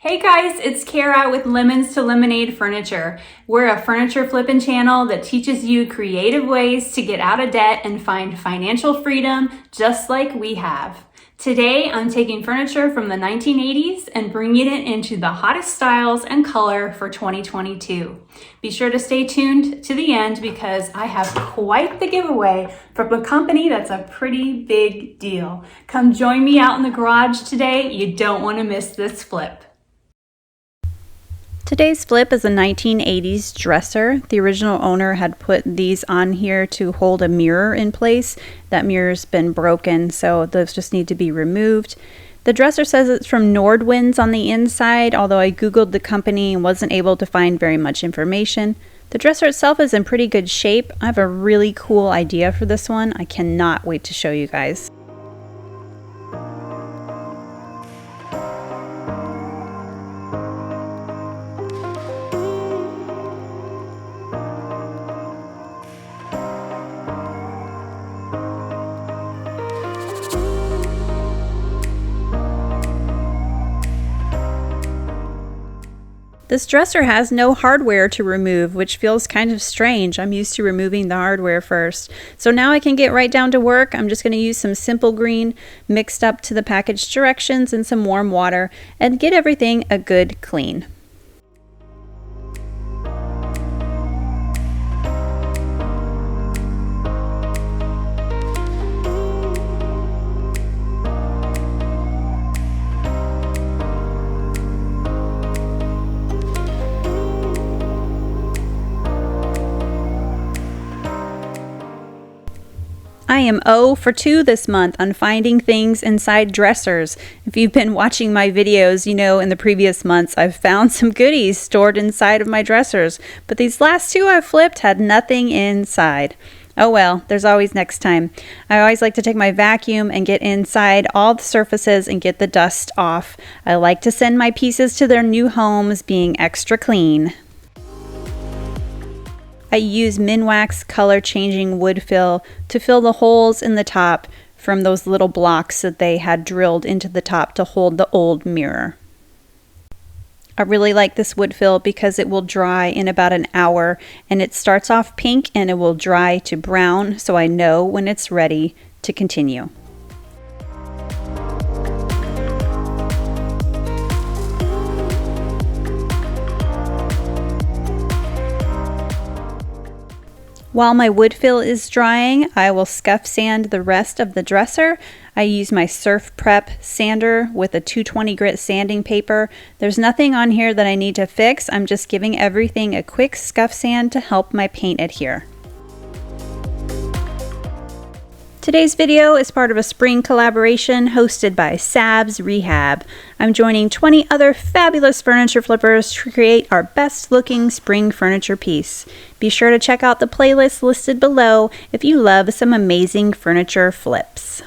Hey guys, it's Kara with Lemons to Lemonade Furniture. We're a furniture flipping channel that teaches you creative ways to get out of debt and find financial freedom just like we have. Today, I'm taking furniture from the 1980s and bringing it into the hottest styles and color for 2022. Be sure to stay tuned to the end because I have quite the giveaway from a company that's a pretty big deal. Come join me out in the garage today. You don't want to miss this flip. Today's flip is a 1980s dresser. The original owner had put these on here to hold a mirror in place. That mirror's been broken, so those just need to be removed. The dresser says it's from Nordwinds on the inside, although I googled the company and wasn't able to find very much information. The dresser itself is in pretty good shape. I have a really cool idea for this one. I cannot wait to show you guys. This dresser has no hardware to remove, which feels kind of strange. I'm used to removing the hardware first. So now I can get right down to work. I'm just going to use some simple green mixed up to the package directions and some warm water and get everything a good clean. I am 0 for 2 this month on finding things inside dressers. If you've been watching my videos, you know in the previous months I've found some goodies stored inside of my dressers, but these last two I've flipped had nothing inside. Oh well, there's always next time. I always like to take my vacuum and get inside all the surfaces and get the dust off. I like to send my pieces to their new homes being extra clean. I use Minwax color changing wood fill to fill the holes in the top from those little blocks that they had drilled into the top to hold the old mirror. I really like this wood fill because it will dry in about an hour, and it starts off pink and it will dry to brown, so I know when it's ready to continue. While my wood fill is drying, I will scuff sand the rest of the dresser. I use my Surfprep sander with a 220 grit sanding paper. There's nothing on here that I need to fix. I'm just giving everything a quick scuff sand to help my paint adhere. Today's video is part of a spring collaboration hosted by Sab's Rehab. I'm joining 20 other fabulous furniture flippers to create our best looking spring furniture piece. Be sure to check out the playlist listed below if you love some amazing furniture flips.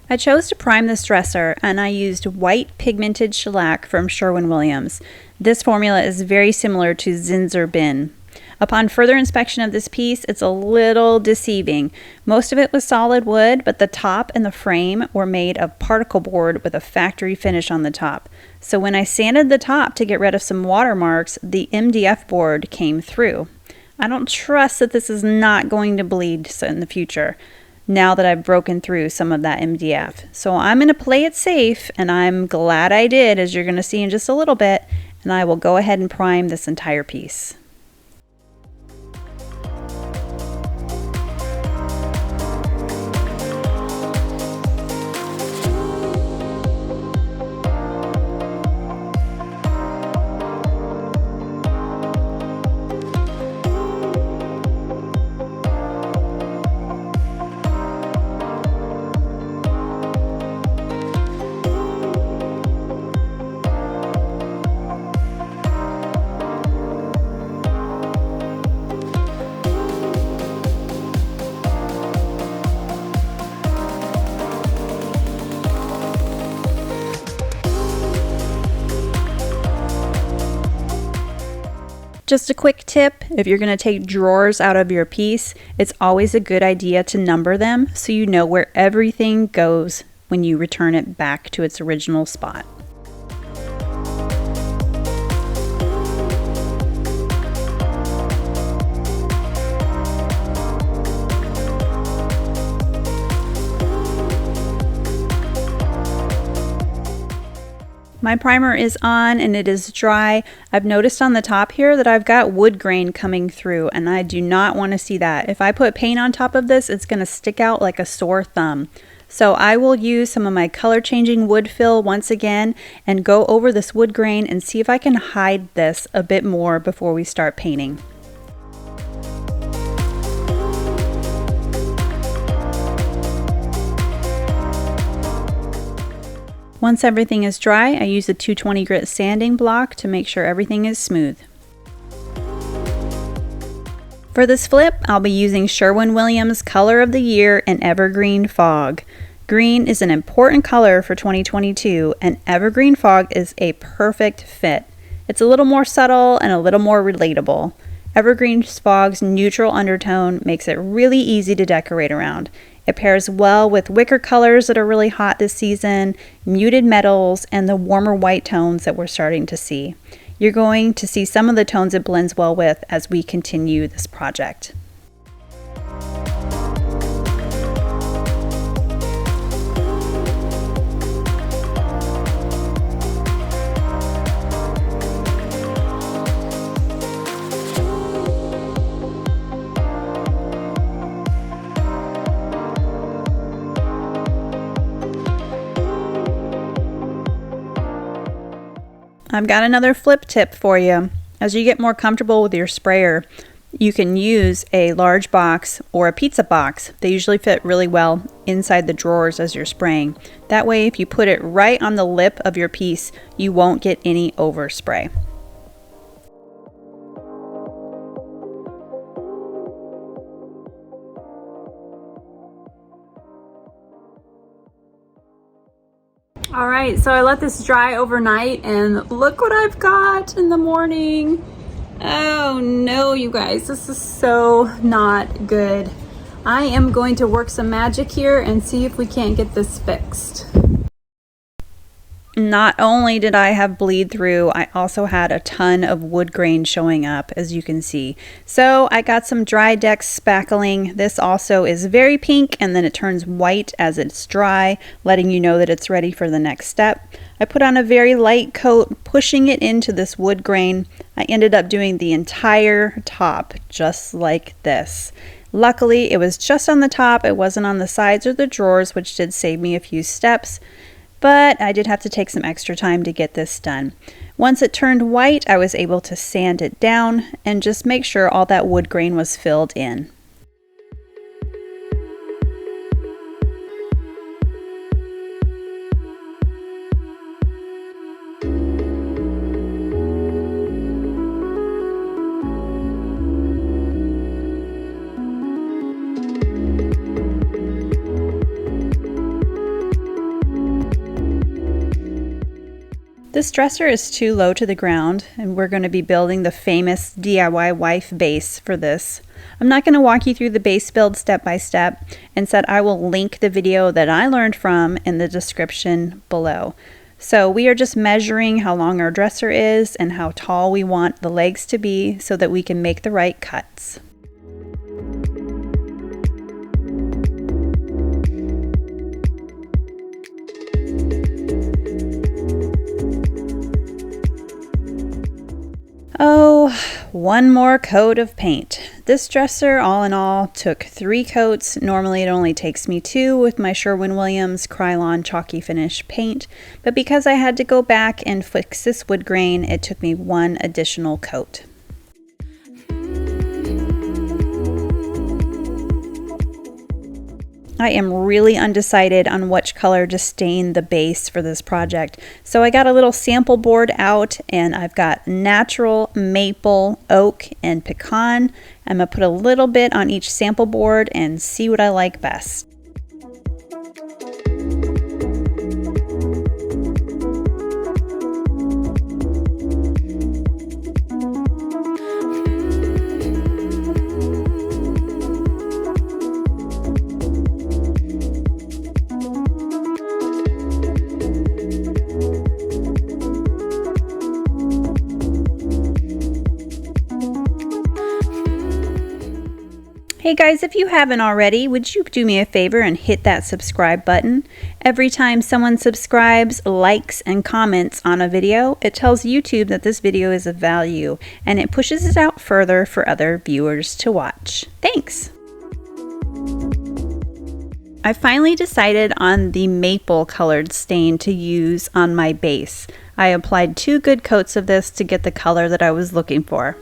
I chose to prime this dresser and I used white pigmented shellac from Sherwin-Williams. This formula is very similar to Zinsser Bin. Upon further inspection of this piece, it's a little deceiving. Most of it was solid wood, but the top and the frame were made of particle board with a factory finish on the top. So when I sanded the top to get rid of some watermarks, the MDF board came through. I don't trust that this is not going to bleed in the future, now that I've broken through some of that MDF. So I'm going to play it safe, and I'm glad I did, as you're going to see in just a little bit, and I will go ahead and prime this entire piece. Just a quick tip, if you're going to take drawers out of your piece, it's always a good idea to number them so you know where everything goes when you return it back to its original spot. My primer is on and it is dry. I've noticed on the top here that I've got wood grain coming through, and I do not want to see that. If I put paint on top of this, it's going to stick out like a sore thumb. So I will use some of my color changing wood fill once again and go over this wood grain and see if I can hide this a bit more before we start painting. Once everything is dry, I use a 220 grit sanding block to make sure everything is smooth. For this flip, I'll be using Sherwin-Williams Color of the Year and Evergreen Fog. Green is an important color for 2022, and Evergreen Fog is a perfect fit. It's a little more subtle and a little more relatable. Evergreen Fog's neutral undertone makes it really easy to decorate around. It pairs well with wicker colors that are really hot this season, muted metals, and the warmer white tones that we're starting to see. You're going to see some of the tones it blends well with as we continue this project. I've got another flip tip for you. As you get more comfortable with your sprayer, you can use a large box or a pizza box. They usually fit really well inside the drawers as you're spraying. That way, if you put it right on the lip of your piece, you won't get any overspray. All right, so I let this dry overnight and look what I've got in the morning. Oh no, you guys, this is so not good. I am going to work some magic here and see if we can't get this fixed. Not only did I have bleed through, I also had a ton of wood grain showing up, as you can see. So I got some dry deck spackling. This also is very pink and then it turns white as it's dry, letting you know that it's ready for the next step. I put on a very light coat, pushing it into this wood grain. I ended up doing the entire top just like this. Luckily, it was just on the top. It wasn't on the sides or the drawers, which did save me a few steps. But I did have to take some extra time to get this done. Once it turned white, I was able to sand it down and just make sure all that wood grain was filled in. This dresser is too low to the ground, and we're going to be building the famous DIY wife base for this. I'm not going to walk you through the base build step by step. Instead, I will link the video that I learned from in the description below. So we are just measuring how long our dresser is and how tall we want the legs to be so that we can make the right cuts. Oh, one more coat of paint. This dresser, all in all, took 3 coats. Normally it only takes me 2 with my Sherwin-Williams Krylon Chalky Finish paint, but because I had to go back and fix this wood grain, it took me 1 additional coat. I am really undecided on which color to stain the base for this project. So I got a little sample board out and I've got natural, maple, oak, and pecan. I'm gonna put a little bit on each sample board and see what I like best. Hey guys, if you haven't already, would you do me a favor and hit that subscribe button? Every time someone subscribes, likes, and comments on a video, it tells YouTube that this video is of value, and it pushes it out further for other viewers to watch. Thanks! I finally decided on the maple colored stain to use on my base. I applied 2 good coats of this to get the color that I was looking for.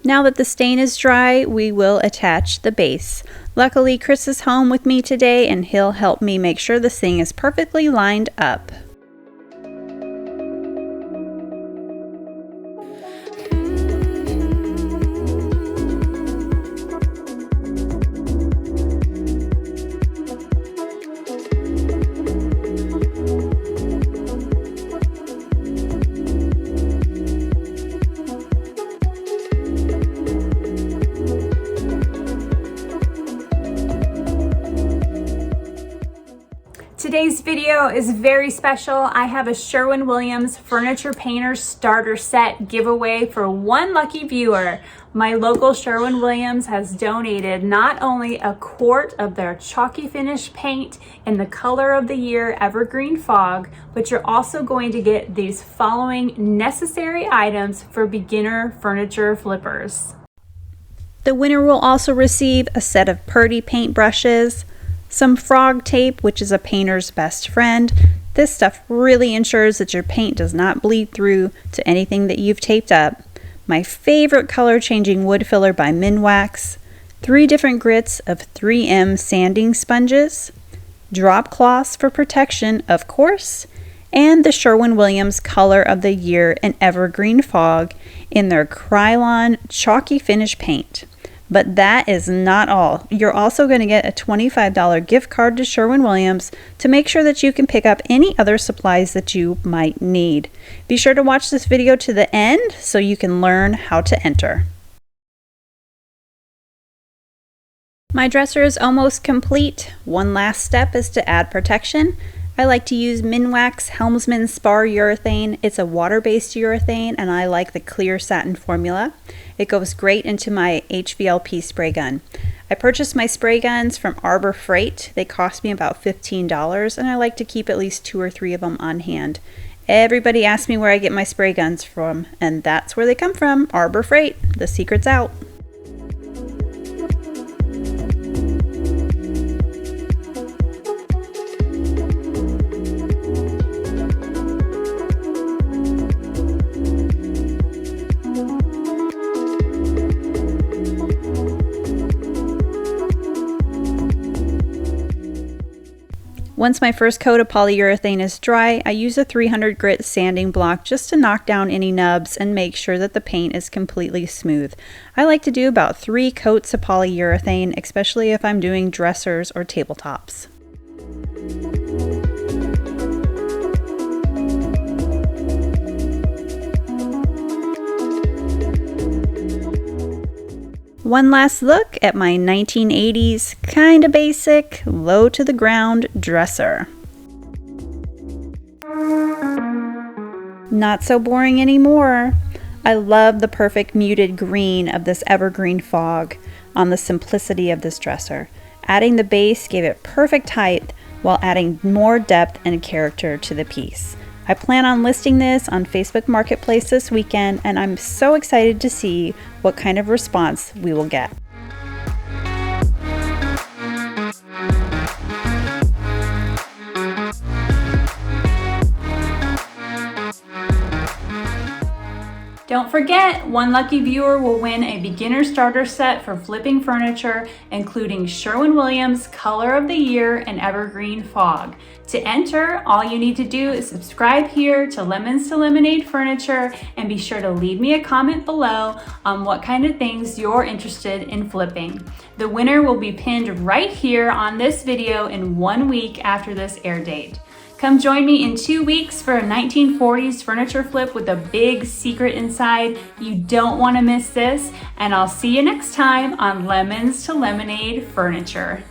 Now that the stain is dry, we will attach the base. Luckily, Chris is home with me today and he'll help me make sure this thing is perfectly lined up. Today's video is very special. I have a Sherwin-Williams Furniture Painter Starter Set giveaway for one lucky viewer. My local Sherwin-Williams has donated not only a quart of their chalky finish paint in the color of the year Evergreen Fog, but you're also going to get these following necessary items for beginner furniture flippers. The winner will also receive a set of Purdy paint brushes, some frog tape, which is a painter's best friend. This stuff really ensures that your paint does not bleed through to anything that you've taped up. My favorite color changing wood filler by Minwax, 3 different grits of 3M sanding sponges, drop cloths for protection, of course, and the Sherwin-Williams Color of the Year and Evergreen Fog in their Krylon chalky finish paint. But that is not all. You're also going to get a $25 gift card to Sherwin-Williams to make sure that you can pick up any other supplies that you might need. Be sure to watch this video to the end so you can learn how to enter. My dresser is almost complete. One last step is to add protection. I like to use Minwax Helmsman Spar Urethane. It's a water-based urethane and I like the clear satin formula. It goes great into my HVLP spray gun. I purchased my spray guns from Arbor Freight. They cost me about $15 and I like to keep at least 2 or 3 of them on hand. Everybody asks me where I get my spray guns from, and that's where they come from, Arbor Freight. The secret's out. Once my first coat of polyurethane is dry, I use a 300 grit sanding block just to knock down any nubs and make sure that the paint is completely smooth. I like to do about 3 coats of polyurethane, especially if I'm doing dressers or tabletops. One last look at my 1980s, kinda basic, low to the ground dresser. Not so boring anymore. I love the perfect muted green of this Evergreen Fog on the simplicity of this dresser. Adding the base gave it perfect height while adding more depth and character to the piece. I plan on listing this on Facebook Marketplace this weekend, and I'm so excited to see what kind of response we will get. Don't forget, one lucky viewer will win a beginner starter set for flipping furniture, including Sherwin-Williams Color of the Year and Evergreen Fog. To enter, all you need to do is subscribe here to Lemons to Lemonade Furniture and be sure to leave me a comment below on what kind of things you're interested in flipping. The winner will be pinned right here on this video in 1 week after this air date. Come join me in 2 weeks for a 1940s furniture flip with a big secret inside. You don't want to miss this, and I'll see you next time on Lemons to Lemonade Furniture.